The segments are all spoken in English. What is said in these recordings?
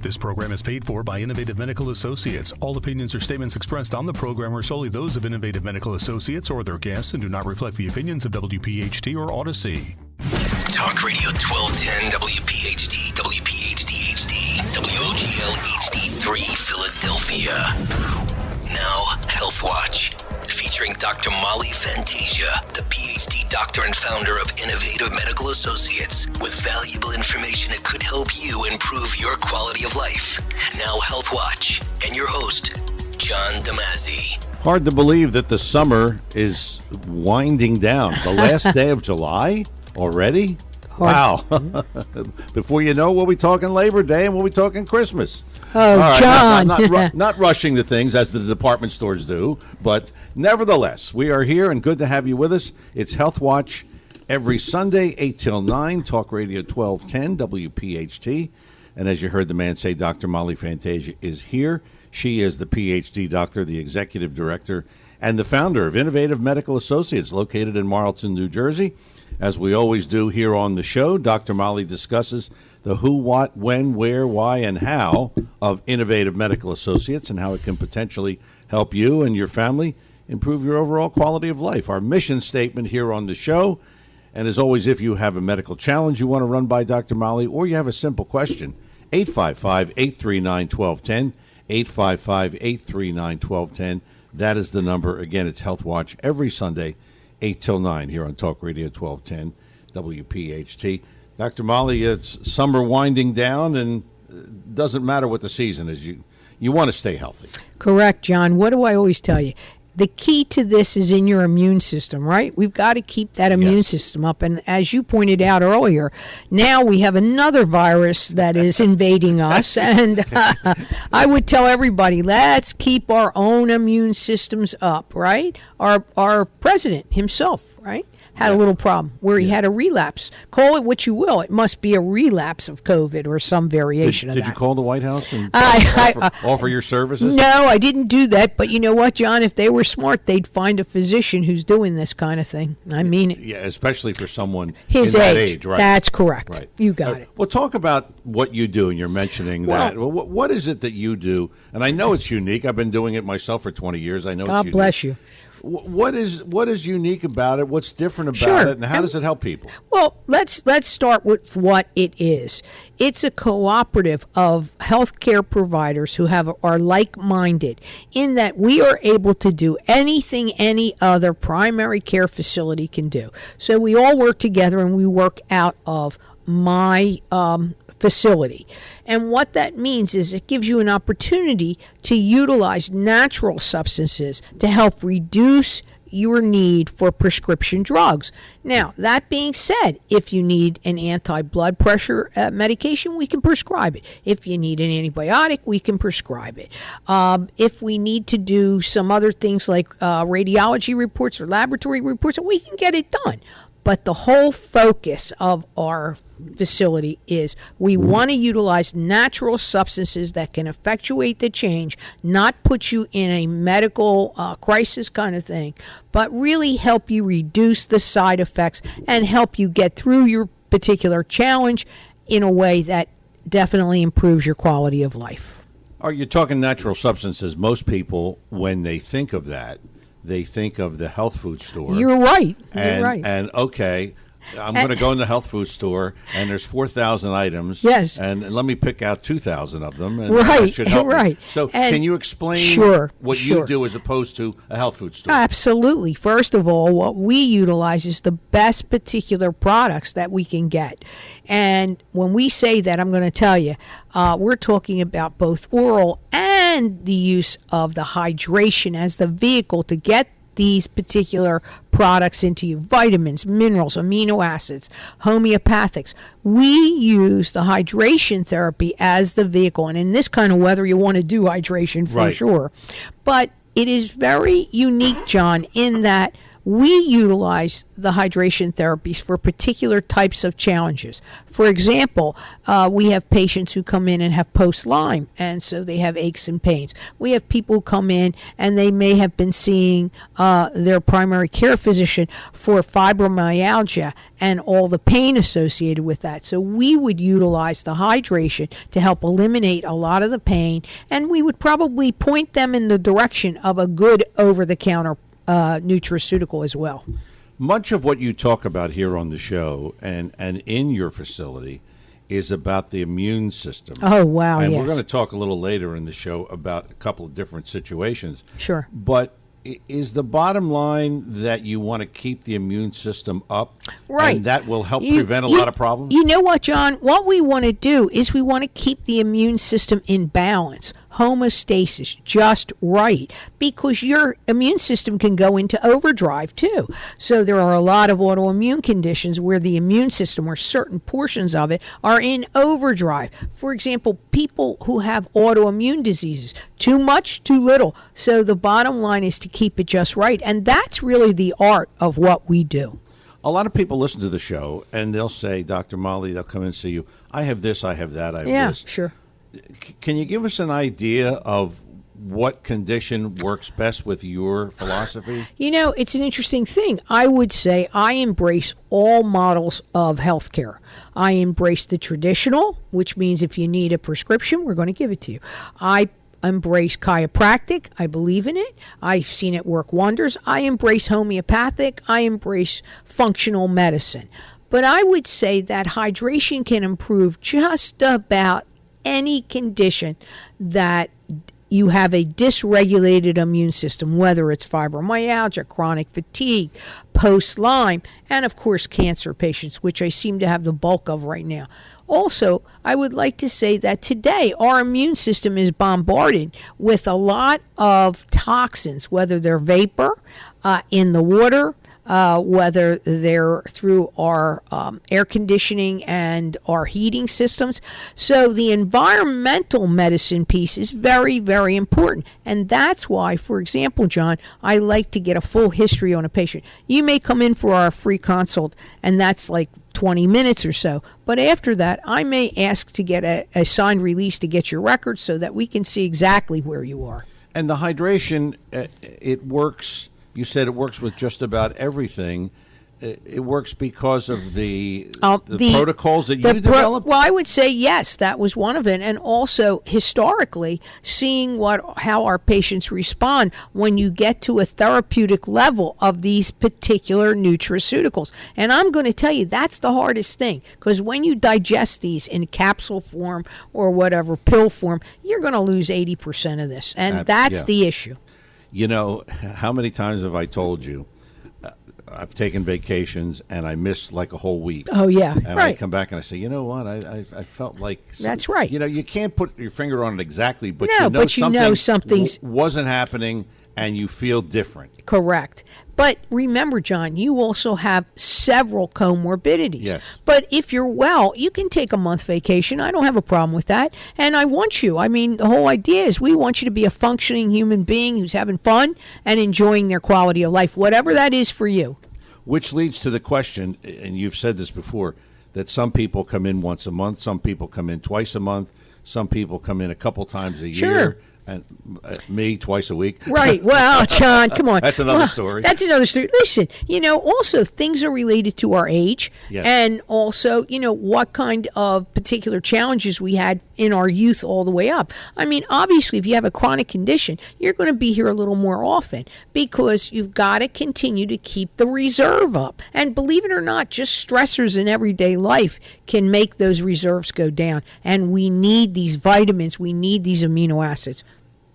This program is paid for by Innovative Medical Associates. All opinions or statements expressed on the program are solely those of Innovative Medical Associates or their guests and do not reflect the opinions of WPH.D or Odyssey. Talk Radio 1210, WPH.D, WPH.D, WOGL HD3, Philadelphia. Now, Health Watch, featuring Dr. Molly Fantasia, the PhD doctor and founder of Innovative Medical Associates, with valuable information that could help you improve your quality of life. Now, Health Watch, and your host, John Damazzi. Hard to believe that the summer is winding down. The last day of July already? Wow. Before you know, we'll be talking Labor Day and we'll be talking Christmas. Oh, right, John. Not rushing to things as the department stores do, but nevertheless, we are here and good to have you with us. It's Health Watch every Sunday, 8 till 9, Talk Radio 1210, WPHT. And as you heard the man say, Dr. Molly Fantasia is here. She is the PhD doctor, the executive director, and the founder of Innovative Medical Associates, located in Marlton, New Jersey. As we always do here on the show, Dr. Molly discusses the who, what, when, where, why, and how of Innovative Medical Associates and how it can potentially help you and your family improve your overall quality of life. Our mission statement here on the show, and as always, if you have a medical challenge you want to run by Dr. Molly or you have a simple question, 855-839-1210, 855-839-1210. That is the number. Again, it's Health Watch every Sunday, 8 till 9 here on Talk Radio 1210 WPHT. Dr. Molly, it's summer winding down, and it doesn't matter what the season is. You want to stay healthy. Correct, John. What do I always tell you? The key to this is in your immune system, right? We've got to keep that immune system up. And as you pointed out earlier, now we have another virus that is invading us. And I would tell everybody, let's keep our own immune systems up, right? Our president himself, right, had a little problem where he had a relapse. Call it what you will. It must be a relapse of COVID or some variation of that. Did you call the White House and offer your services? No, I didn't do that. But you know what, John? If they were smart, they'd find a physician who's doing this kind of thing. I mean it. Yeah, especially for someone his in age. That age, right? That's correct. Right. You got it. Well, talk about what you do, and you're mentioning that. Well, what is it that you do? And I know it's unique. I've been doing it myself for 20 years. I know it's unique. God bless you. What is unique about it? What's different about it, and how does it help people? Well, let's start with what it is. It's a cooperative of healthcare providers who are like-minded in that we are able to do anything any other primary care facility can do. So we all work together, and we work out of my facility. And what that means is it gives you an opportunity to utilize natural substances to help reduce your need for prescription drugs. Now, that being said, if you need an anti-blood pressure medication, we can prescribe it. If you need an antibiotic, we can prescribe it. If we need to do some other things like radiology reports or laboratory reports, we can get it done. But the whole focus of our facility is we want to utilize natural substances that can effectuate the change, not put you in a medical crisis kind of thing, but really help you reduce the side effects and help you get through your particular challenge in a way that definitely improves your quality of life. Are you talking natural substances? Most people, when they think of that, they think of the health food store. You're right. And okay, I'm going to go in the health food store, and there's 4,000 items. Yes. And let me pick out 2,000 of them. And right. That should help right. me. So and can you explain what you do as opposed to a health food store? Absolutely. First of all, what we utilize is the best particular products that we can get. And when we say that, I'm going to tell you, we're talking about both oral and the use of the hydration as the vehicle to get these particular products into you: vitamins, minerals, amino acids, homeopathics. We use the hydration therapy as the vehicle, and in this kind of weather you want to do hydration for sure. But it is very unique, John, in that we utilize the hydration therapies for particular types of challenges. For example, we have patients who come in and have post-Lyme, and so they have aches and pains. We have people who come in and they may have been seeing their primary care physician for fibromyalgia and all the pain associated with that. So we would utilize the hydration to help eliminate a lot of the pain, and we would probably point them in the direction of a good over-the-counter nutraceutical as well. Much of what you talk about here on the show and in your facility is about the immune system. Oh, wow, and yes. we're going to talk a little later in the show about a couple of different situations. Sure. But is the bottom line that you want to keep the immune system up? Right. And that will help prevent a lot of problems? You know what, John? What we want to do is we want to keep the immune system in balance, homeostasis, just right, because your immune system can go into overdrive too. So there are a lot of autoimmune conditions where the immune system or certain portions of it are in overdrive. For example, people who have autoimmune diseases, too much, too little. So the bottom line is to keep it just right. And that's really the art of what we do. A lot of people listen to the show and they'll say, Dr. Molly, they'll come and see you. I have this, I have that, I have this. Yeah, sure. Can you give us an idea of what condition works best with your philosophy? You know, it's an interesting thing. I would say I embrace all models of healthcare. I embrace the traditional, which means if you need a prescription, we're going to give it to you. I embrace chiropractic. I believe in it. I've seen it work wonders. I embrace homeopathic. I embrace functional medicine. But I would say that hydration can improve just about any condition that you have a dysregulated immune system, whether it's fibromyalgia, chronic fatigue, post-Lyme, and of course cancer patients, which I seem to have the bulk of right now. Also, I would like to say that today our immune system is bombarded with a lot of toxins, whether they're vapor in the water, whether they're through our air conditioning and our heating systems. So the environmental medicine piece is very, very important. And that's why, for example, John, I like to get a full history on a patient. You may come in for our free consult, and that's like 20 minutes or so. But after that, I may ask to get a signed release to get your records so that we can see exactly where you are. And the hydration, it works. You said it works with just about everything. It works because of the protocols that you developed? Well, I would say yes, that was one of it. And also, historically, seeing how our patients respond when you get to a therapeutic level of these particular nutraceuticals. And I'm going to tell you, that's the hardest thing. Because when you digest these in capsule form or whatever, pill form, you're going to lose 80% of this. And that's the issue. You know, how many times have I told you, I've taken vacations and I miss like a whole week. Oh, yeah. And right. I come back and I say, you know what? I felt like... That's right. You know, you can't put your finger on it exactly, but you know something's wasn't happening and you feel different. Correct. But remember, John, you also have several comorbidities. Yes. But if you're well, you can take a month vacation. I don't have a problem with that. And I want you. I mean, the whole idea is we want you to be a functioning human being who's having fun and enjoying their quality of life, whatever that is for you. Which leads to the question, and you've said this before, that some people come in once a month, some people come in twice a month, some people come in a couple times a year. And me twice a week. Right. Well, John, come on. That's another story. That's another story. Listen, you know, also things are related to our age. Yes. And also, you know, what kind of particular challenges we had in our youth all the way up. I mean, obviously, if you have a chronic condition, you're going to be here a little more often because you've got to continue to keep the reserve up. And believe it or not, just stressors in everyday life can make those reserves go down. And we need these vitamins. We need these amino acids.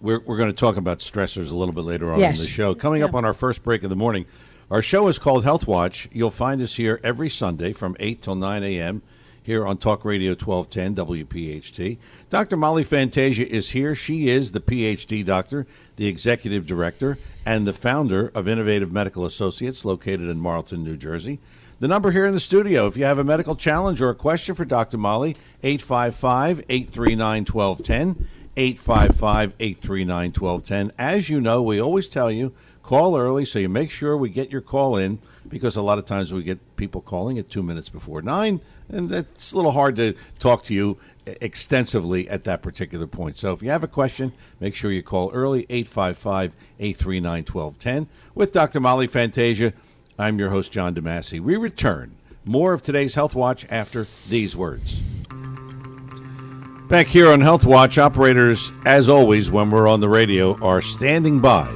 We're going to talk about stressors a little bit later on Yes. in the show. Coming up on our first break of the morning, our show is called Health Watch. You'll find us here every Sunday from 8 till 9 a.m. here on Talk Radio 1210 WPH.D. Dr. Molly Fantasia is here. She is the Ph.D. doctor, the executive director, and the founder of Innovative Medical Associates located in Marlton, New Jersey. The number here in the studio, if you have a medical challenge or a question for Dr. Molly, 855-839-1210. 855-839-1210. As you know, we always tell you, call early so you make sure we get your call in, because a lot of times we get people calling at 2 minutes before 9, and that's a little hard to talk to you extensively at that particular point. So if you have a question, make sure you call early, 855-839-1210. With Dr. Molly Fantasia, I'm your host, John DeMasi. We return. More of today's Health Watch after these words. Back here on Health Watch, operators, as always, when we're on the radio, are standing by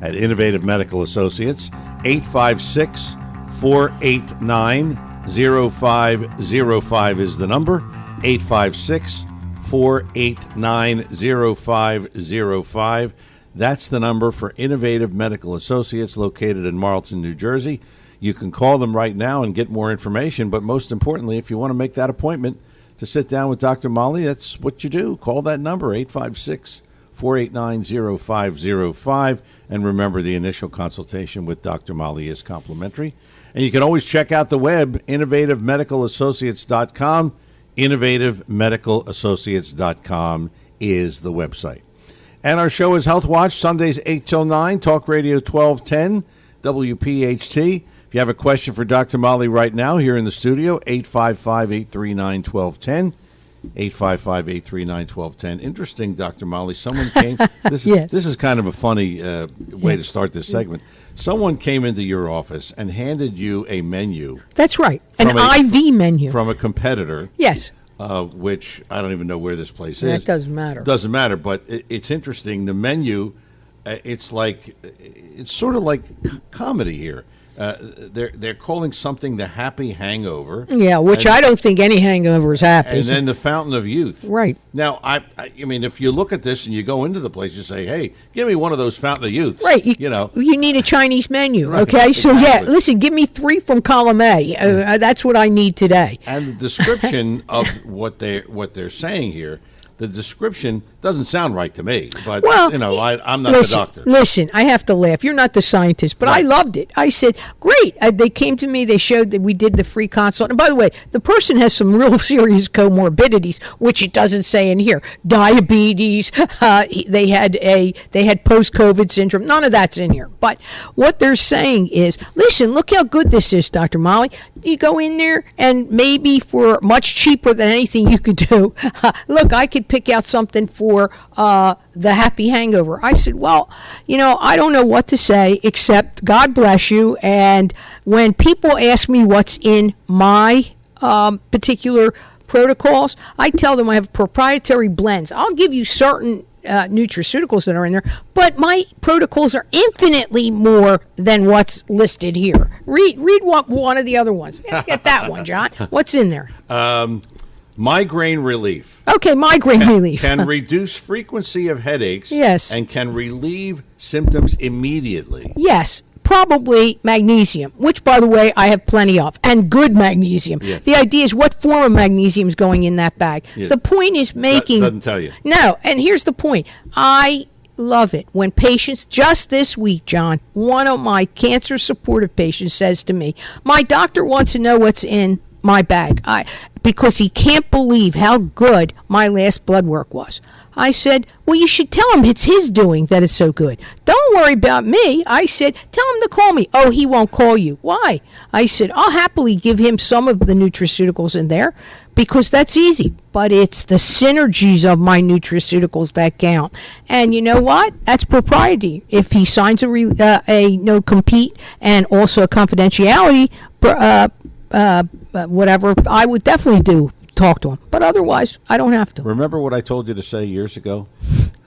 at Innovative Medical Associates. 856-489-0505 is the number. 856-489-0505. That's the number for Innovative Medical Associates located in Marlton, New Jersey. You can call them right now and get more information, but most importantly, if you want to make that appointment to sit down with Dr. Molly, that's what you do. Call that number, 856-489-0505. And remember, the initial consultation with Dr. Molly is complimentary. And you can always check out the web, innovativemedicalassociates.com. innovativemedicalassociates.com is the website. And our show is Health Watch, Sundays 8 till 9, Talk Radio 1210, WPHT. If you have a question for Dr. Molly right now here in the studio, 855-839-1210, 855-839-1210. Interesting, Dr. Molly. Someone came. This is kind of a funny way to start this segment. Someone came into your office and handed you a menu. That's right, an IV menu. From a competitor. Yes. Which I don't even know where this place is. That doesn't matter. Doesn't matter, but it's interesting. The menu, it's sort of like comedy here. They're calling something the Happy Hangover. Yeah, which I don't think any hangover is happy. And then the Fountain of Youth. Right. Now, I mean, if you look at this and you go into the place, you say, hey, give me one of those Fountain of Youths. Right. You know. You need a Chinese menu, right, okay? exactly. So, yeah, listen, give me 3 from column A. That's what I need today. And the description of what they're saying here, the description doesn't sound right to me, but, I'm not the doctor. Listen, I have to laugh. You're not the scientist, but right. I loved it. I said, great. They came to me. They showed that we did the free consult. And by the way, the person has some real serious comorbidities, which it doesn't say in here. Diabetes. They had post-COVID syndrome. None of that's in here. But what they're saying is, listen, look how good this is, Dr. Molly. You go in there, and maybe for much cheaper than anything you could do, look, I could pick out something for the Happy Hangover. I said, well, I don't know what to say except God bless you. And when people ask me what's in my particular protocols, I tell them I have proprietary blends. I'll give you certain nutraceuticals that are in there, but my protocols are infinitely more than what's listed here. Read what one of the other ones. Get that one, John. What's in there? Migraine relief. Okay, migraine relief. Can reduce frequency of headaches. Yes. And can relieve symptoms immediately. Yes. Probably magnesium, which, by the way, I have plenty of, and good magnesium. Yes. The idea is what form of magnesium is going in that bag. Yes. The point is making... Doesn't tell you. No, and here's the point. I love it when patients, just this week, John, one of my cancer supportive patients says to me, my doctor wants to know what's in my bag because he can't believe how good my last blood work was. I said, well, you should tell him it's his doing that it's so good. Don't worry about me. I said, tell him to call me. Oh, he won't call you. Why? I said, I'll happily give him some of the nutraceuticals in there because that's easy. But it's the synergies of my nutraceuticals that count. And you know what? That's propriety. If he signs a no-compete and also a confidentiality whatever, I would definitely talk to him. But otherwise, I don't have to. Remember what I told you to say years ago?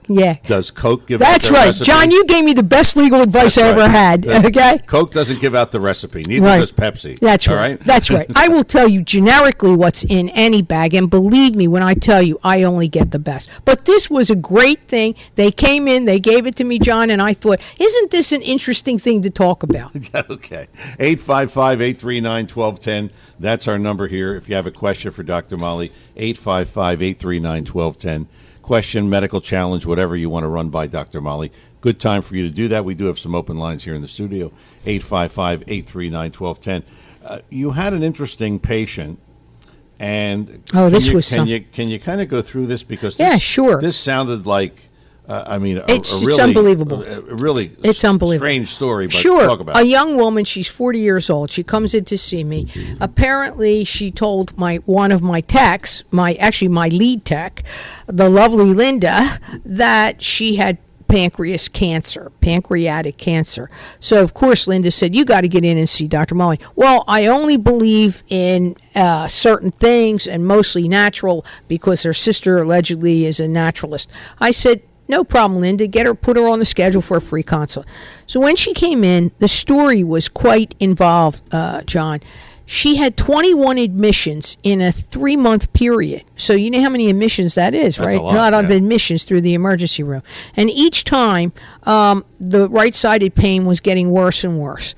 Yeah. Does Coke give That's out the right. recipe? John, you gave me the best legal advice I ever had. Okay? Coke doesn't give out the recipe. Neither does Pepsi. That's right. All right? That's right. I will tell you generically what's in any bag. And believe me, when I tell you, I only get the best. But this was a great thing. They came in, they gave it to me, John, and I thought, isn't this an interesting thing to talk about? Okay. 855-839-1210. That's our number here. If you have a question for Dr. Molly, 855-839-1210. Question, medical challenge, whatever you want to run by Dr. Molly. Good time for you to do that. We do have some open lines here in the studio, 855-839-1210. You had an interesting patient, and can you kind of go through this? Because sure. This sounded like It's really, unbelievable. It's unbelievable. Strange story, but sure. talk about A it. young woman, she's 40 years old. She comes in to see me. Apparently, she told one of my techs, my lead tech, the lovely Linda, that she had pancreatic cancer. So, of course, Linda said, you got to get in and see Dr. Molly. Well, I only believe in certain things and mostly natural because her sister allegedly is a naturalist. I said, no problem, Linda. Put her on the schedule for a free consult. So when she came in, the story was quite involved, John. She had 21 admissions in a 3-month period. So you know how many admissions that is, That's right? a lot of admissions through the emergency room. And each time, the right-sided pain was getting worse and worse.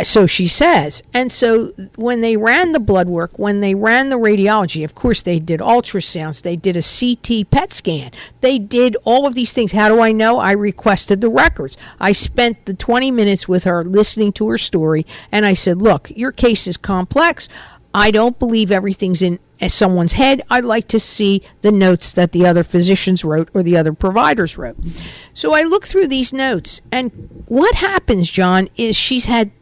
So she says. And so when they ran the blood work, when they ran the radiology, of course, they did ultrasounds. They did a CT PET scan. They did all of these things. How do I know? I requested the records. I spent the 20 minutes with her listening to her story. And I said, look, your case is complex. I don't believe everything's in someone's head. I'd like to see the notes that the other physicians wrote or the other providers wrote. So I look through these notes, and what happens, John, is she's had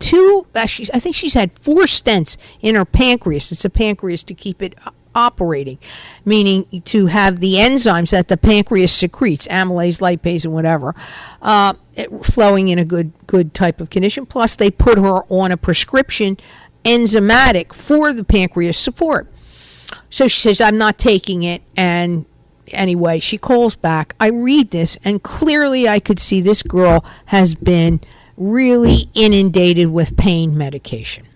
I think she's had 4 stents in her pancreas. It's a pancreas to keep it operating, meaning to have the enzymes that the pancreas secretes, amylase, lipase, and whatever, flowing in a good type of condition. Plus, they put her on a prescription enzymatic for the pancreas support. So she says, I'm not taking it. And anyway, she calls back. I read this, and clearly I could see this girl has been really inundated with pain medication.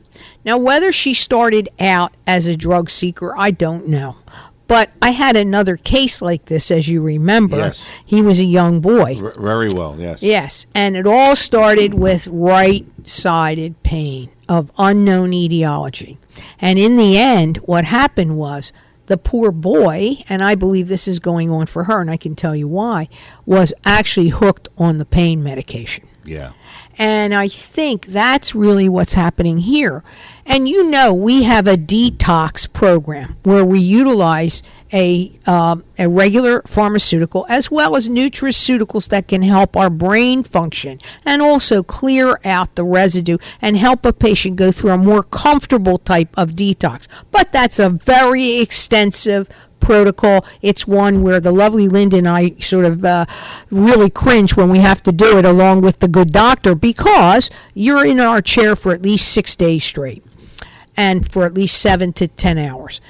Now, whether she started out as a drug seeker, I don't know. But I had another case like this, as you remember. Yes. He was a young boy. Very well, yes. Yes, and it all started with right-sided pain of unknown etiology. And in the end, what happened was the poor boy, and I believe this is going on for her, and I can tell you why, was actually hooked on the pain medication. Yeah. And I think that's really what's happening here. And you know, we have a detox program where we utilize a regular pharmaceutical as well as nutraceuticals that can help our brain function and also clear out the residue and help a patient go through a more comfortable type of detox. But that's a very extensive protocol. It's one where the lovely Linda and I sort of really cringe when we have to do it along with the good doctor, because you're in our chair for at least 6 days straight and for at least 7 to 10 hours.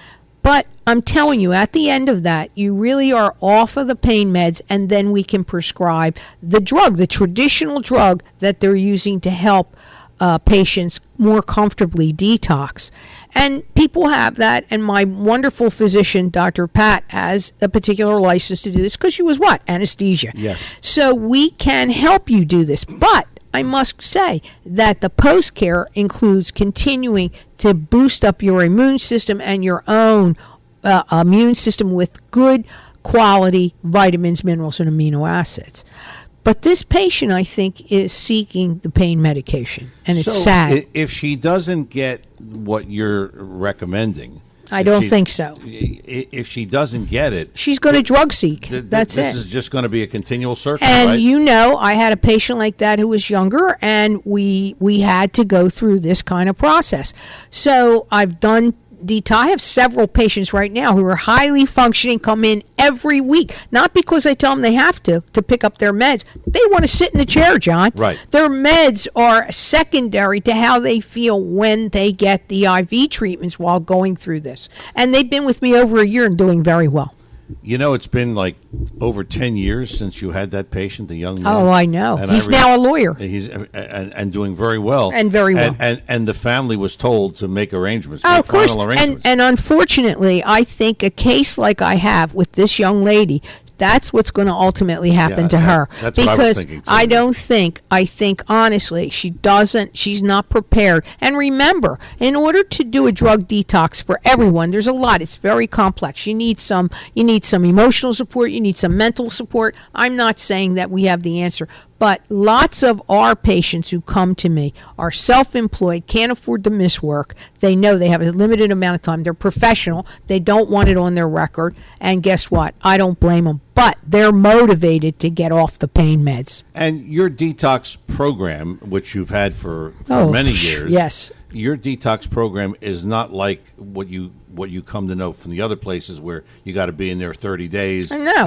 But I'm telling you, at the end of that, you really are off of the pain meds, and then we can prescribe the drug, the traditional drug that they're using to help patients more comfortably detox. And people have that, and my wonderful physician, Dr. Pat, has a particular license to do this because she was what? Anesthesia. Yes. So we can help you do this. But I must say that the post-care includes continuing to boost up your immune system and your own immune system with good quality vitamins, minerals, and amino acids. But this patient, I think, is seeking the pain medication, and it's sad. If she doesn't get what you're recommending, I don't think so. If she doesn't get it, she's going to drug seek. That's it. This is just going to be a continual circle, and right? you know, I had a patient like that who was younger, and we had to go through this kind of process. So I've done detox. I have several patients right now who are highly functioning, come in every week, not because I tell them they have to pick up their meds. They want to sit in the chair, John. Right. Their meds are secondary to how they feel when they get the IV treatments while going through this. And they've been with me over a year and doing very well. You know, it's been like over 10 years since you had that patient, the young man. Oh, I know. And he's now a lawyer. He's and doing very well. And very well. And the family was told to make arrangements. Oh, make of course. final arrangements. And unfortunately, I think a case like I have with this young lady, that's what's going to ultimately happen to her. That's because what I was thinking, too. I think honestly, she's not prepared. And remember, in order to do a drug detox for everyone, there's a lot. It's very complex. You need some emotional support. You need some mental support. I'm not saying that we have the answer, But lots of our patients who come to me are self-employed, can't afford to miss work. They know they have a limited amount of time. They're professional. They don't want it on their record. And guess what? I don't blame them. But they're motivated to get off the pain meds. And your detox program, which you've had for many years, yes, your detox program is not like what you come to know from the other places where you got to be in there 30 days. No.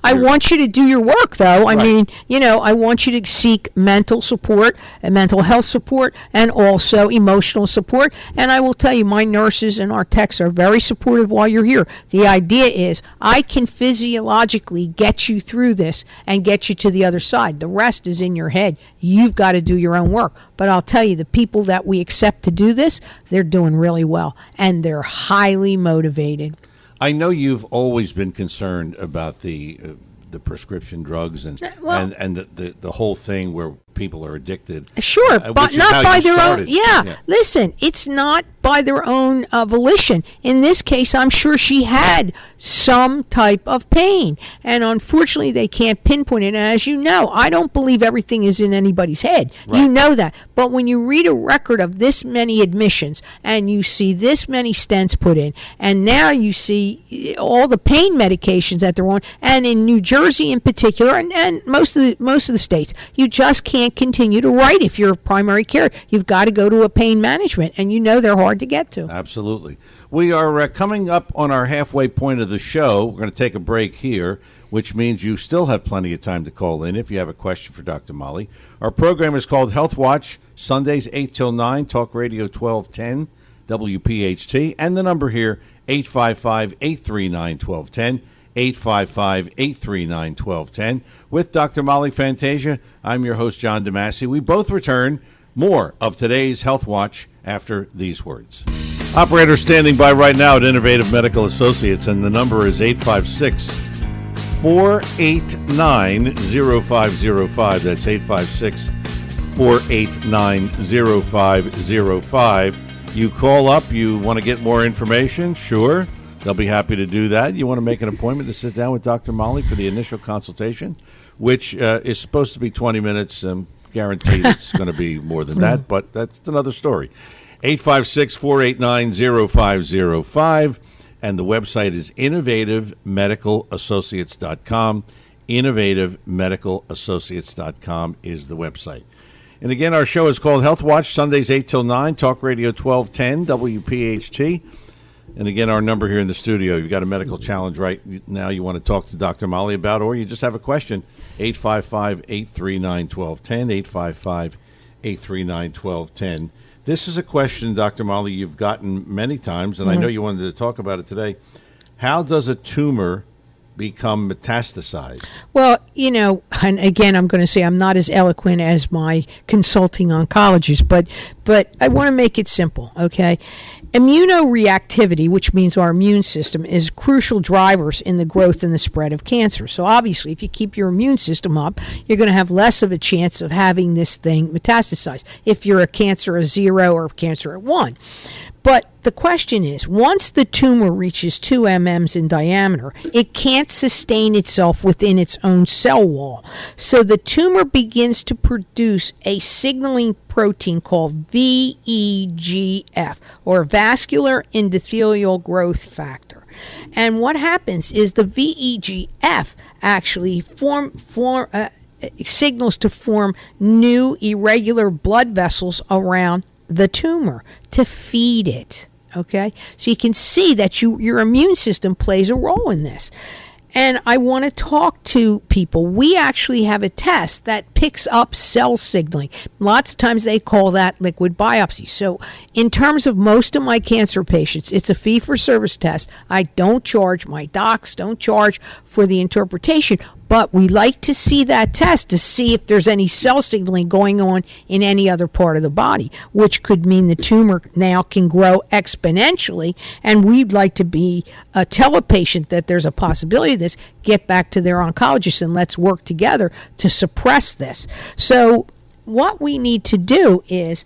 I want you to do your work, though. I mean, I want you to seek mental support and mental health support and also emotional support. And I will tell you, my nurses and our techs are very supportive while you're here. The idea is I can physiologically get you through this and get you to the other side. The rest is in your head. You've got to do your own work. But I'll tell you, the people that we accept to do this, they're doing really well. And they're highly motivated. I know you've always been concerned about the prescription drugs and the whole thing where people are addicted. Sure, but not by their own. Yeah, listen, it's not by their own volition. In this case, I'm sure she had some type of pain, and unfortunately, they can't pinpoint it. And as you know, I don't believe everything is in anybody's head. Right. You know that. But when you read a record of this many admissions, and you see this many stents put in, and now you see all the pain medications that they're on, and in New Jersey in particular, and most of the states, you just can't continue to write if you're a primary care. You've got to go to a pain management, and they're hard to get to. Absolutely. We are coming up on our halfway point of the show. We're going to take a break here, which means you still have plenty of time to call in if you have a question for Dr. Molly. Our program is called Health Watch, Sundays 8 till 9, Talk Radio 1210, WPHT, and the number here, 855-839-1210. 855-839-1210. With Dr. Molly Fantasia, I'm your host, John DeMasi. We both return. More of today's Health Watch after these words. Operator standing by right now at Innovative Medical Associates, and the number is 856-489-0505. That's 856-489-0505. You call up, you want to get more information, sure. They'll be happy to do that. You want to make an appointment to sit down with Dr. Molly for the initial consultation, which is supposed to be 20 minutes. Guaranteed it's going to be more than that, but that's another story. 856-489-0505, and the website is innovativemedicalassociates.com. Innovativemedicalassociates.com is the website. And again, our show is called Health Watch, Sundays 8 till 9, Talk Radio 1210, WPHT. And again, our number here in the studio, you've got a medical challenge right now you want to talk to Dr. Molly about, or you just have a question, 855-839-1210, 855-839-1210. This is a question, Dr. Molly, you've gotten many times, and I know you wanted to talk about it today. How does a tumor become metastasized? Well, and again, I'm going to say I'm not as eloquent as my consulting oncologist, but I want to make it simple, okay? Immunoreactivity, which means our immune system, is crucial drivers in the growth and the spread of cancer. So obviously, if you keep your immune system up, you're going to have less of a chance of having this thing metastasize if you're a cancer at 0 or cancer at 1. But the question is, once the tumor reaches 2 mm's in diameter, it can't sustain itself within its own cell wall. So the tumor begins to produce a signaling protein called VEGF, or vascular endothelial growth factor. And what happens is the VEGF actually signals to form new irregular blood vessels around the tumor to feed it. Okay, so you can see that your immune system plays a role in this. And I want to talk to people. We actually have a test that picks up cell signaling. Lots of times they call that liquid biopsy. So in terms of most of my cancer patients, it's a fee-for-service test. I don't charge. My docs don't charge for the interpretation. But we like to see that test to see if there's any cell signaling going on in any other part of the body, which could mean the tumor now can grow exponentially. And we'd like to tell a patient that there's a possibility of this, get back to their oncologist, and let's work together to suppress this. So what we need to do is,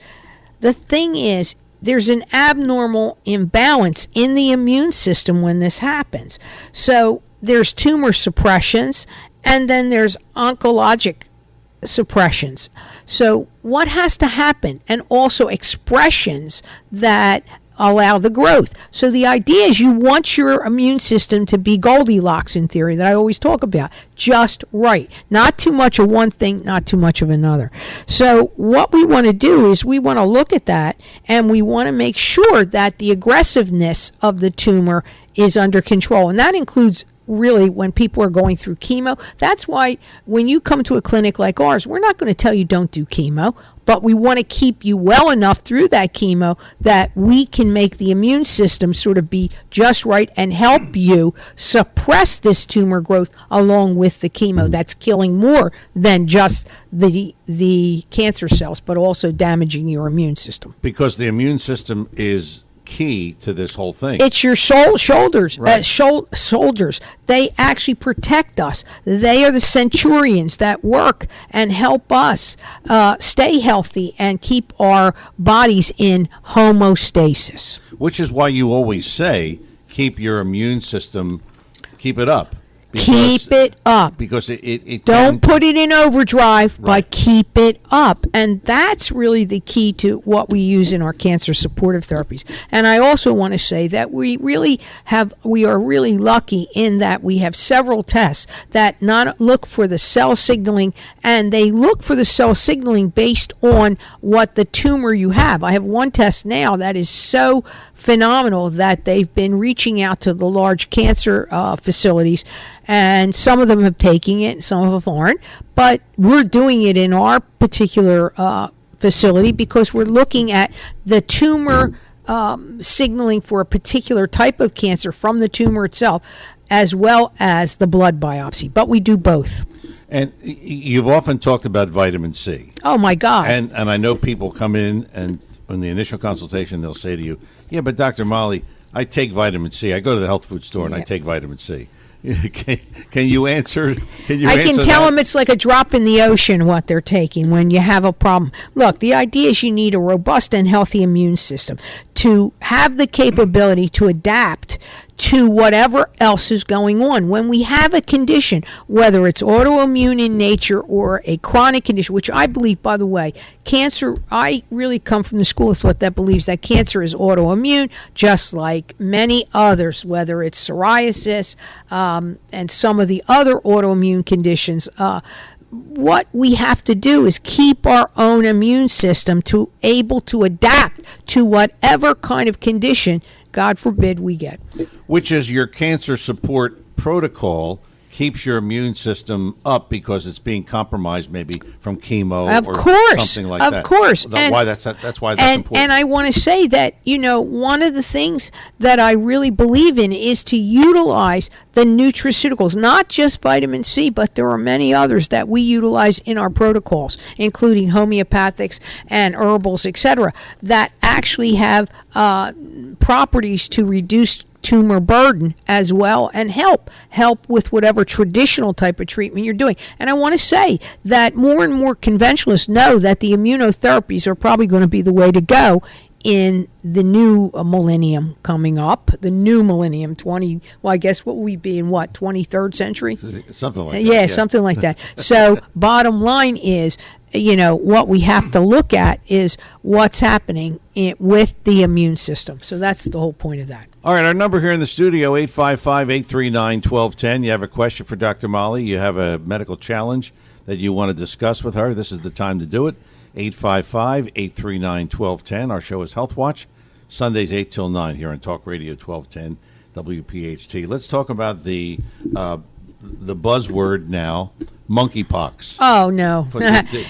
there's an abnormal imbalance in the immune system when this happens. So there's tumor suppressions, and then there's oncologic suppressions. So what has to happen? And also expressions that allow the growth. So the idea is you want your immune system to be Goldilocks in theory that I always talk about, just right. Not too much of one thing, not too much of another. So what we want to do is we want to look at that and we want to make sure that the aggressiveness of the tumor is under control. And that includes really when people are going through chemo. That's why when you come to a clinic like ours, we're not going to tell you don't do chemo, but we want to keep you well enough through that chemo that we can make the immune system sort of be just right and help you suppress this tumor growth along with the chemo that's killing more than just the cancer cells, but also damaging your immune system. Because the immune system is key to this whole thing. It's your shoulders, right. Soldiers. They actually protect us. They are the centurions that work and help us stay healthy and keep our bodies in homeostasis. Which is why you always say, keep your immune system, keep it up. Keep it up. Because it don't put it in overdrive, right. But keep it up. And that's really the key to what we use in our cancer supportive therapies. And I also want to say that we are really lucky in that we have several tests that not look for the cell signaling, and they look for the cell signaling based on what the tumor you have. I have one test now that is so phenomenal that they've been reaching out to the large cancer facilities, and some of them have taken it, some of them aren't. But we're doing it in our particular facility because we're looking at the tumor signaling for a particular type of cancer from the tumor itself, as well as the blood biopsy. But we do both. And you've often talked about vitamin C. Oh, my God. And I know people come in, and in the initial consultation, they'll say to you, yeah, but Dr. Molly, I take vitamin C. I go to the health food store and I take vitamin C. Can you answer? I can tell them it's like a drop in the ocean what they're taking when you have a problem. Look, the idea is you need a robust and healthy immune system to have the capability to adapt to whatever else is going on. When we have a condition, whether it's autoimmune in nature or a chronic condition, which I believe, by the way, cancer, I really come from the school of thought that believes that cancer is autoimmune, just like many others, whether it's psoriasis and some of the other autoimmune conditions. What we have to do is keep our own immune system to able to adapt to whatever kind of condition, God forbid, we get. Which is your cancer support protocol keeps your immune system up because it's being compromised maybe from chemo or something like that. Of course. That's why that's important. And I want to say that, one of the things that I really believe in is to utilize the nutraceuticals, not just vitamin C, but there are many others that we utilize in our protocols, including homeopathics and herbals, etc., that actually have properties to reduce tumor burden as well and help with whatever traditional type of treatment you're doing. And I want to say that more and more conventionalists know that the immunotherapies are probably going to be the way to go in the new millennium coming up, the new millennium, I guess what will we be in 23rd century? Something like that. Yeah, something like that. So bottom line is, what we have to look at is what's happening with the immune system. So that's the whole point of that. All right, our number here in the studio, 855-839-1210. You have a question for Dr. Molly. You have a medical challenge that you want to discuss with her. This is the time to do it. 855-839-1210. Our show is Health Watch, Sundays 8 till 9 here on Talk Radio 1210 WPHT. Let's talk about the buzzword now, monkeypox. Oh, no.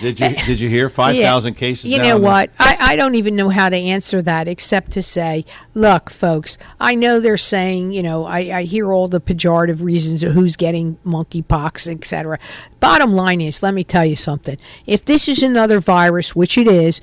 Did you hear 5,000 cases? You know what? I don't even know how to answer that except to say, look, folks, I know they're saying, I hear all the pejorative reasons of who's getting monkeypox, etc. Bottom line is, let me tell you something. If this is another virus, which it is,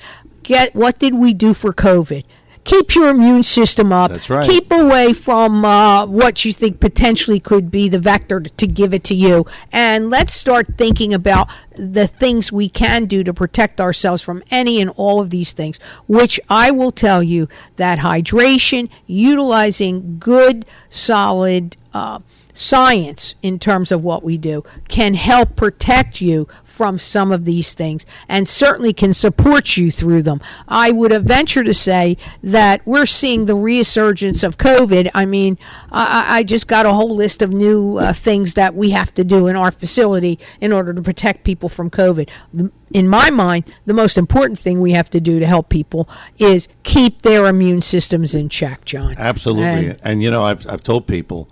what did we do for COVID? Keep your immune system up. That's right. Keep away from what you think potentially could be the vector to give it to you. And let's start thinking about the things we can do to protect ourselves from any and all of these things, which I will tell you that hydration, utilizing good, solid science in terms of what we do can help protect you from some of these things and certainly can support you through them. I would venture to say that we're seeing the resurgence of COVID. I mean, I just got a whole list of new things that we have to do in our facility in order to protect people from COVID. In my mind, the most important thing we have to do to help people is keep their immune systems in check, John. Absolutely. And you know, I've told people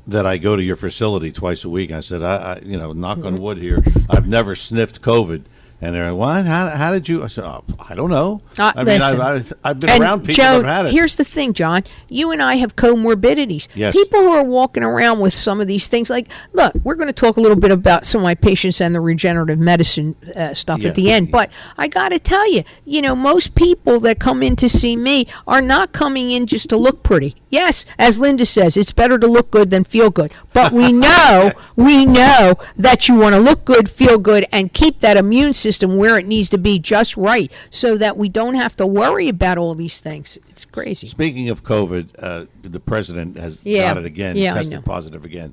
that I go to your facility twice a week. I said, I you know, knock on wood here, I've never sniffed COVID. And they're like, what? How did you? I said, I don't know. I mean, I've been around people Joan, that have had it. Here's the thing, John. You and I have comorbidities. Yes. People who are walking around with some of these things, like, look, we're going to talk a little bit about some of my patients and the regenerative medicine stuff at the end. But I got to tell you, you know, most people that come in to see me are not coming in just to look pretty. Yes, as Linda says, it's better to look good than feel good. But we know that you want to look good, feel good, and keep that immune system where it needs to be just right so that we don't have to worry about all these things. It's crazy. Speaking of COVID, the president has got it again, tested positive again.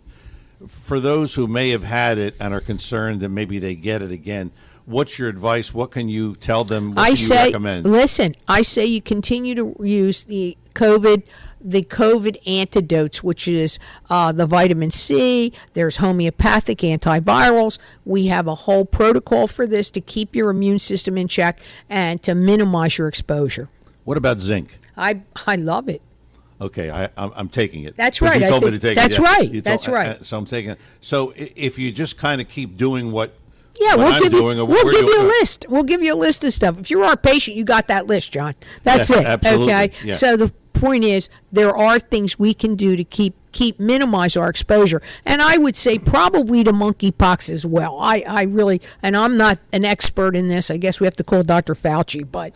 For those who may have had it and are concerned that maybe they get it again, what's your advice? What can you tell them? What do you recommend? Listen, I say you continue to use the COVID antidotes, which is the vitamin C. There's homeopathic antivirals. We have a whole protocol for this to keep your immune system in check and to minimize your exposure. What about zinc? I love it. Okay, I'm taking it. That's right. You told me to take it. That's right. That's right. So I'm taking it. So if you just kind of keep doing what we'll give you a list. We'll give you a list of stuff. If you're our patient, you got that list, John. That's it. Absolutely. Okay. Yeah. So the point is, there are things we can do to minimize our exposure, and I would say probably to monkeypox as well. I really, and I'm not an expert in this. I guess we have to call Dr. Fauci, but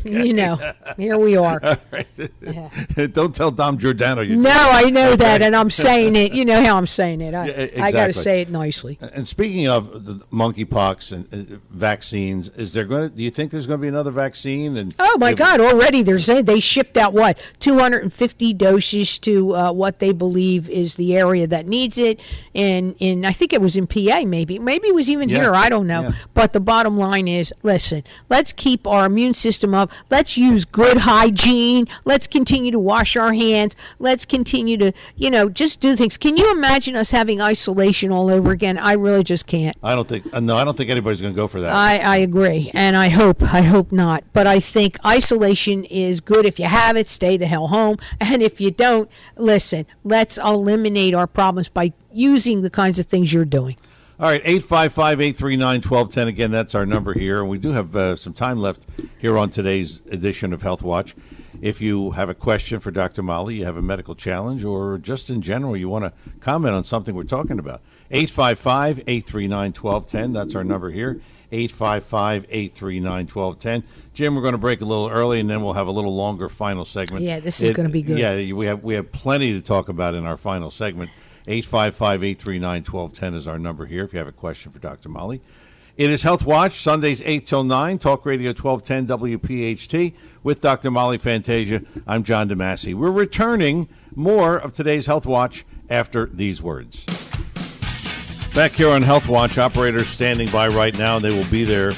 you know, here we are. All right. Yeah. Don't tell Dom Giordano you. No, I know that, and I'm saying it. You know how I'm saying it. Exactly. I got to say it nicely. And speaking of the monkeypox and vaccines, do you think there's going to be another vaccine? And oh my God! Already they shipped out 250 doses to what they believe is the area that needs it, and in I think it was in PA, maybe it was even here, I don't know. But the bottom line is, listen, let's keep our immune system up. Let's use good hygiene. Let's continue to wash our hands. Let's continue to, just do things. Can you imagine us having isolation all over again? I really just can't. I don't think anybody's going to go for that. I agree, and I hope not. But I think isolation is good. If you have it, stay the hell home, and if you don't, listen, let's eliminate our problems by using the kinds of things you're doing. All right, 855-839-1210. Again, that's our number here. And we do have some time left here on today's edition of Health Watch. If you have a question for Dr. Molly, you have a medical challenge, or just in general you want to comment on something we're talking about, 855-839-1210. That's our number here, 855-839-1210. Jim, we're going to break a little early, and then we'll have a little longer final segment. Yeah, this is going to be good. Yeah, we have plenty to talk about in our final segment. 855-839-1210 is our number here if you have a question for Dr. Molly. It is Health Watch, Sundays 8 till 9, Talk Radio 1210 WPHT with Dr. Molly Fantasia. I'm John DeMasi. We're returning more of today's Health Watch after these words. Back here on Health Watch, operators standing by right now. They will be there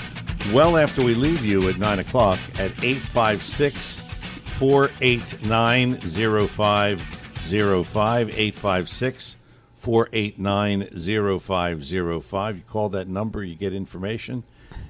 well after we leave you at 9 o'clock at 856-489-0505, 856-489-0505. You call that number, you get information.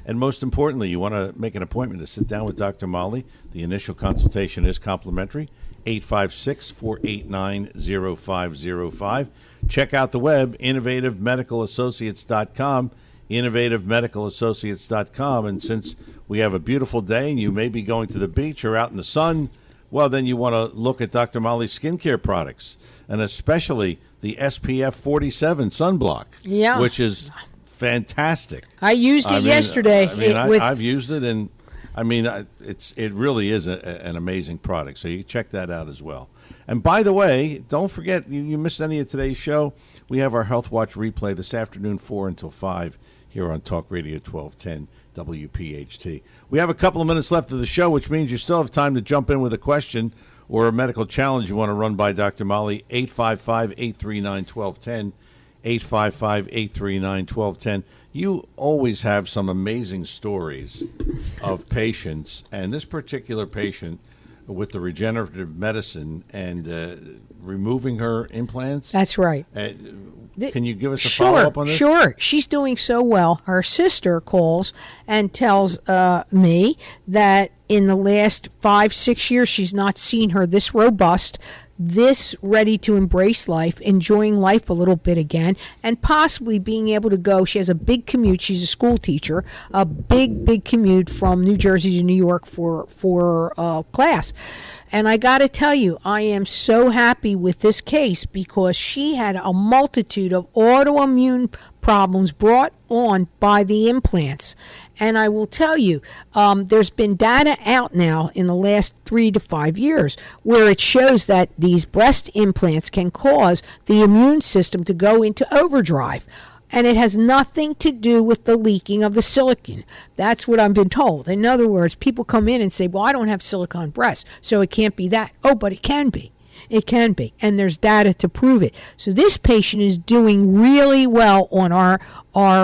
And most importantly, you want to make an appointment to sit down with Dr. Molly. The initial consultation is complimentary, 856-489-0505. Check out the web, innovativemedicalassociates.com, innovativemedicalassociates.com. And since we have a beautiful day and you may be going to the beach or out in the sun, well, then you want to look at Dr. Molly's skincare products, and especially the SPF 47 sunblock, which is fantastic. I used it yesterday. I've used it, and it really is an amazing product. So you check that out as well. And by the way, don't forget, you missed any of today's show, we have our Health Watch replay this afternoon, 4 until 5, here on Talk Radio 1210 WPHT. We have a couple of minutes left of the show, which means you still have time to jump in with a question or a medical challenge you want to run by Dr. Molly, 855-839-1210, 855-839-1210. You always have some amazing stories of patients, and this particular patient with the regenerative medicine and removing her implants. That's right. Can you give us a follow-up on this? Sure. She's doing so well. Her sister calls and tells me that in the last 5-6 years, she's not seen her this robust, this ready to embrace life, enjoying life a little bit again, and possibly being able to go. She has a big commute. She's a school teacher, a big commute from New Jersey to New York for class. And I got to tell you, I am so happy with this case because she had a multitude of autoimmune problems brought on by the implants. And I will tell you, there's been data out now in the last 3 to 5 years where it shows that these breast implants can cause the immune system to go into overdrive. And it has nothing to do with the leaking of the silicone. That's what I've been told. In other words, people come in and say, well, I don't have silicone breasts, so it can't be that. Oh, but it can be. It can be. And there's data to prove it. So this patient is doing really well on our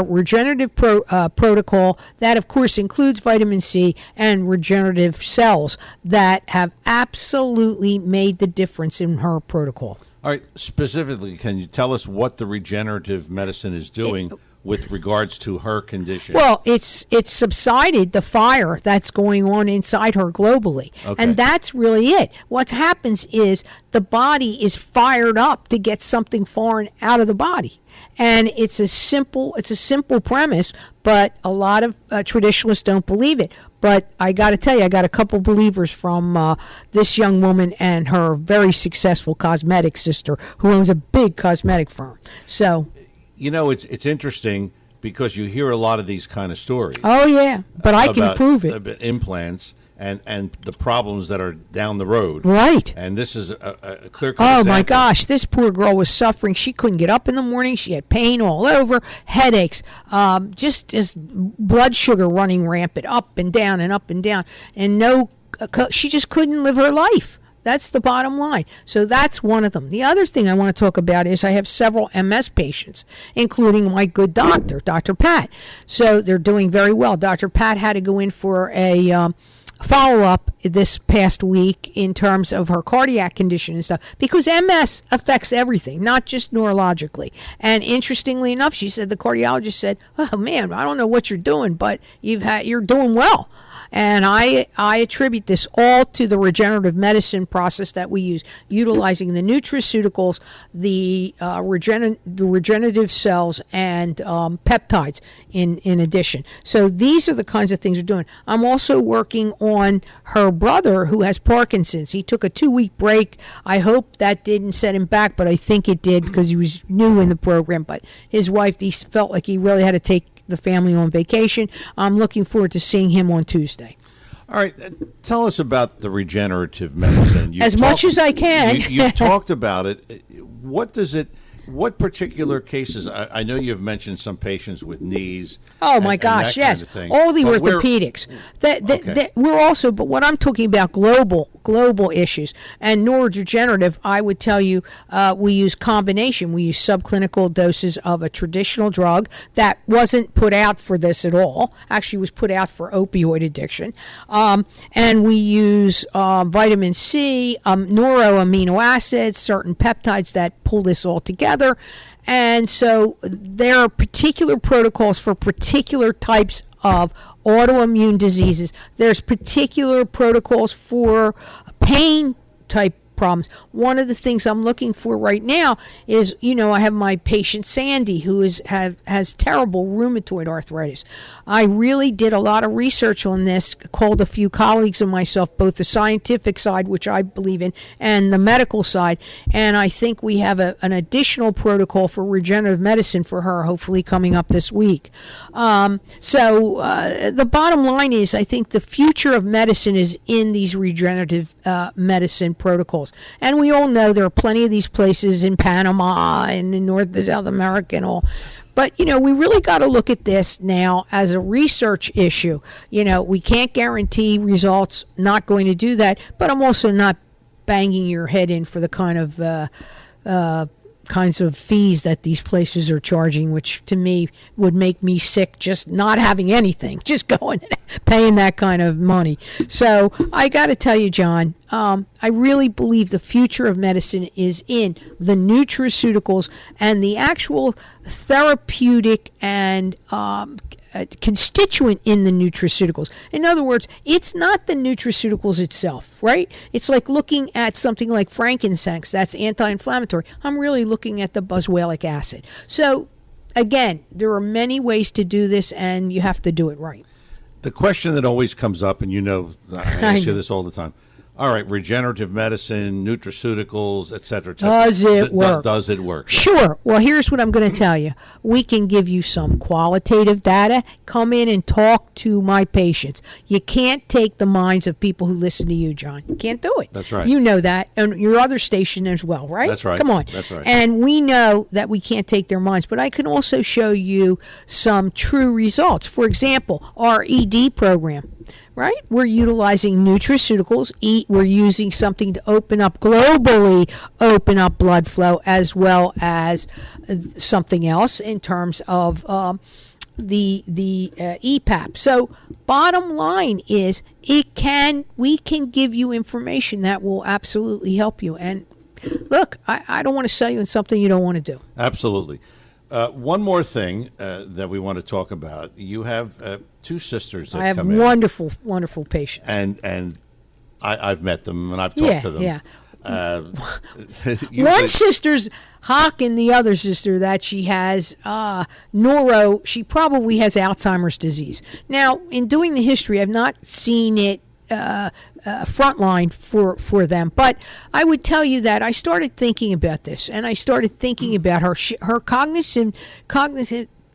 regenerative protocol. That, of course, includes vitamin C and regenerative cells that have absolutely made the difference in her protocol. All right, specifically, can you tell us what the regenerative medicine is doing with regards to her condition? Well, it's subsided the fire that's going on inside her globally. Okay. And that's really it. What happens is the body is fired up to get something foreign out of the body. And it's a simple premise, but a lot of traditionalists don't believe it. But I got to tell you, I got a couple believers from this young woman and her very successful cosmetic sister who owns a big cosmetic firm. So, you know, it's interesting because you hear a lot of these kind of stories. Oh, yeah, but I can prove it. About implants and the problems that are down the road. Right. And this is a clear-cut Oh, example. my gosh, this poor girl was suffering. She couldn't get up in the morning. She had pain all over, headaches, just blood sugar running rampant, up and down, and she just couldn't live her life. That's the bottom line. So that's one of them. The other thing I want to talk about is I have several MS patients, including my good doctor, Dr. Pat. So they're doing very well. Dr. Pat had to go in for a follow-up this past week in terms of her cardiac condition and stuff, because MS affects everything, not just neurologically. And interestingly enough, she said, the cardiologist said, oh man, I don't know what you're doing, but you're doing well. And I attribute this all to the regenerative medicine process that we use, utilizing the nutraceuticals, the regenerative cells, and peptides in addition. So these are the kinds of things we're doing. I'm also working on her brother who has Parkinson's. He took a 2-week break. I hope that didn't set him back, but I think it did because he was new in the program. But his wife, he felt like he really had to take the family on vacation. I'm looking forward to seeing him on Tuesday. All right, tell us about the regenerative medicine. Much as I can. You've talked about it. What particular cases? I know you've mentioned some patients with knees. Oh my gosh, yes, kind of thing. all the orthopedics. We're also, but what I'm talking about, global issues and neurodegenerative. I would tell you, we use combination. We use subclinical doses of a traditional drug that wasn't put out for this at all. Actually, was put out for opioid addiction, and we use vitamin C, neuroamino acids, certain peptides that pull this all together. And so there are particular protocols for particular types of autoimmune diseases. There's particular protocols for pain type problems. One of the things I'm looking for right now is, I have my patient Sandy who has terrible rheumatoid arthritis. I really did a lot of research on this, called a few colleagues and myself, both the scientific side, which I believe in, and the medical side, and I think we have an additional protocol for regenerative medicine for her, hopefully coming up this week. So the bottom line is, I think the future of medicine is in these regenerative medicine protocols. And we all know there are plenty of these places in Panama and in North and South America and all. But, we really got to look at this now as a research issue. We can't guarantee results, not going to do that. But I'm also not banging your head in for the kind of kinds of fees that these places are charging, which to me would make me sick just not having anything, just going and paying that kind of money. So I got to tell you, John, I really believe the future of medicine is in the nutraceuticals and the actual therapeutic and constituent in the nutraceuticals. In other words, it's not the nutraceuticals itself, right? It's like looking at something like frankincense, that's anti-inflammatory. I'm really looking at the boswellic acid. So, again, there are many ways to do this, and you have to do it right. The question that always comes up, and I ask you this all the time. All right, regenerative medicine, nutraceuticals, et cetera. Does it work? Does it work? Sure. Well, here's what I'm going to tell you. We can give you some qualitative data. Come in and talk to my patients. You can't take the minds of people who listen to you, John. You can't do it. That's right. You know that. And your other station as well, right? That's right. Come on. That's right. And we know that we can't take their minds, but I can also show you some true results. For example, our ED program. Right? We're utilizing nutraceuticals. We're using something to open up blood flow, as well as something else in terms of the EPAP. So bottom line is we can give you information that will absolutely help you. And look, I don't want to sell you on something you don't want to do. Absolutely. One more thing that we want to talk about. You have two sisters that come in. I have wonderful, wonderful patients. And I've met them, and I've talked to them. Yeah. Usually, one sister's hawking the other sister that she has she probably has Alzheimer's disease. Now, in doing the history, I've not seen it frontline for them, but I would tell you that I started thinking about this, and I started thinking about her cognitive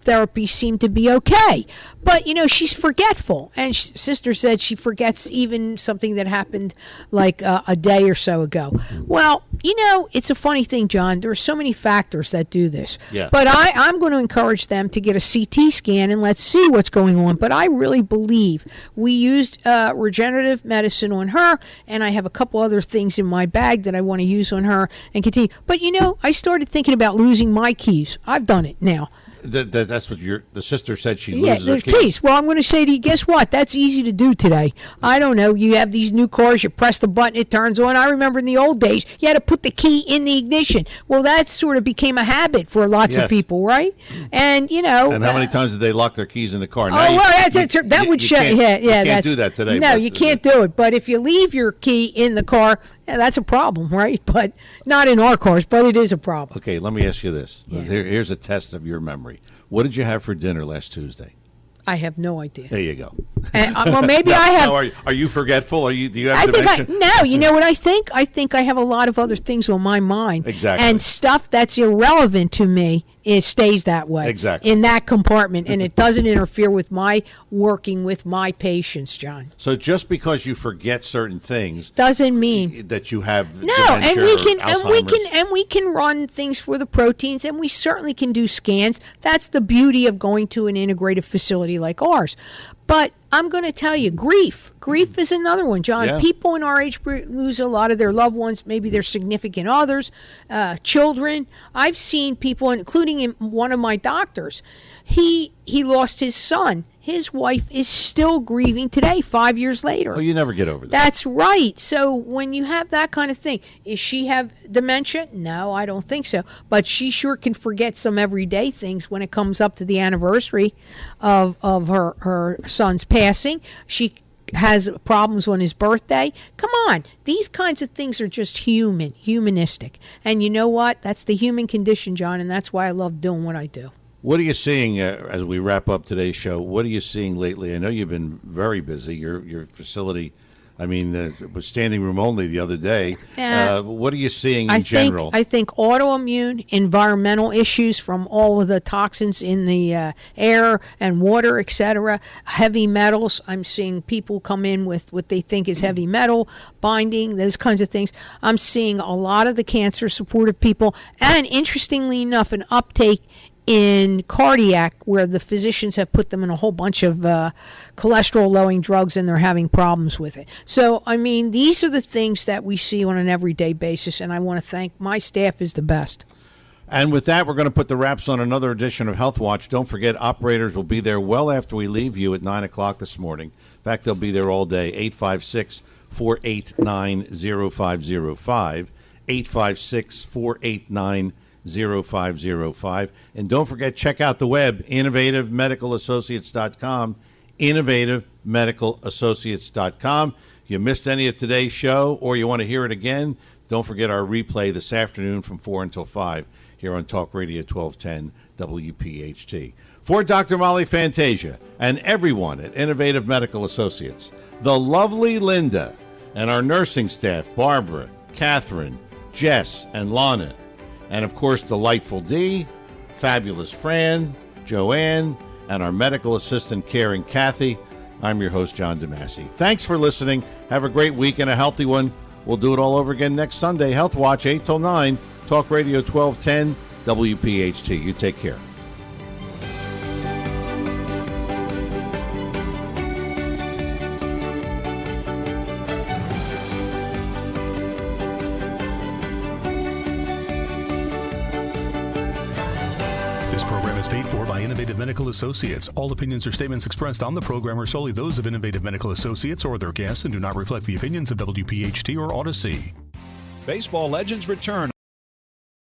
therapy seemed to be okay, but she's forgetful, and sister said she forgets even something that happened like a day or so ago. Well, it's a funny thing, John. There are so many factors that do this. Yeah. But I'm going to encourage them to get a CT scan and let's see what's going on. But I really believe we used regenerative medicine on her, and I have a couple other things in my bag that I want to use on her and continue. But I started thinking about losing my keys. I've done it now. That's what the sister said. She loses her keys. Well, I'm going to say to you, guess what? That's easy to do today. I don't know. You have these new cars. You press the button, it turns on. I remember in the old days, you had to put the key in the ignition. Well, that sort of became a habit for lots of people, right? And And how many times did they lock their keys in the car? Now that would show. You can't do that today. No, you can't do it. But if you leave your key in the car, that's a problem, right? But not in our cars. But it is a problem. Okay, let me ask you this. Yeah. Here's a test of your memory. What did you have for dinner last Tuesday? I have no idea. There you go. Well, maybe I have. Now, are you forgetful? Do you have dementia? No, you know what I think? I think I have a lot of other things on my mind. Exactly. And stuff that's irrelevant to me, it stays that way. Exactly. In that compartment, and it doesn't interfere with my working with my patients, John. So just because you forget certain things doesn't mean that you have dementia and we can run things for the proteins, and we certainly can do scans. That's the beauty of going to an integrative facility like ours. But I'm going to tell you, grief is another one, John. Yeah. People in our age group lose a lot of their loved ones, maybe their significant others, children. I've seen people, including one of my doctors, he lost his son. His wife is still grieving today, 5 years later. Oh, you never get over that. That's right. So when you have that kind of thing, does she have dementia? No, I don't think so. But she sure can forget some everyday things when it comes up to the anniversary of her son's passing. She has problems on his birthday. Come on. These kinds of things are just humanistic. And you know what? That's the human condition, John, and that's why I love doing what I do. What are you seeing as we wrap up today's show? What are you seeing lately? I know you've been very busy. Your facility, was standing room only the other day. What are you seeing in general? I think autoimmune, environmental issues from all of the toxins in the air and water, etc. Heavy metals. I'm seeing people come in with what they think is heavy metal binding, those kinds of things. I'm seeing a lot of the cancer supportive people, and interestingly enough, an uptake in cardiac, where the physicians have put them in a whole bunch of cholesterol-lowering drugs, and they're having problems with it. So, I mean, these are the things that we see on an everyday basis, and I want to thank my staff is the best. And with that, we're going to put the wraps on another edition of Health Watch. Don't forget, operators will be there well after we leave you at 9 o'clock this morning. In fact, they'll be there all day, 856-489-0505, 856-489-0505. And don't forget, check out the web, innovativemedicalassociates.com, innovativemedicalassociates.com. If you missed any of today's show or you want to hear it again, don't forget our replay this afternoon from 4 until 5 here on Talk Radio 1210 WPHT. For Dr. Molly Fantasia and everyone at Innovative Medical Associates, the lovely Linda, and our nursing staff, Barbara, Catherine, Jess, and Lana, and of course, delightful Dee, fabulous Fran, Joanne, and our medical assistant, Karen Kathy, I'm your host, John DeMasi. Thanks for listening. Have a great week and a healthy one. We'll do it all over again next Sunday. Health Watch, 8 till 9, Talk Radio 1210, WPHT. You take care. This program is paid for by Innovative Medical Associates. All opinions or statements expressed on the program are solely those of Innovative Medical Associates or their guests and do not reflect the opinions of WPHT or Odyssey. Baseball legends return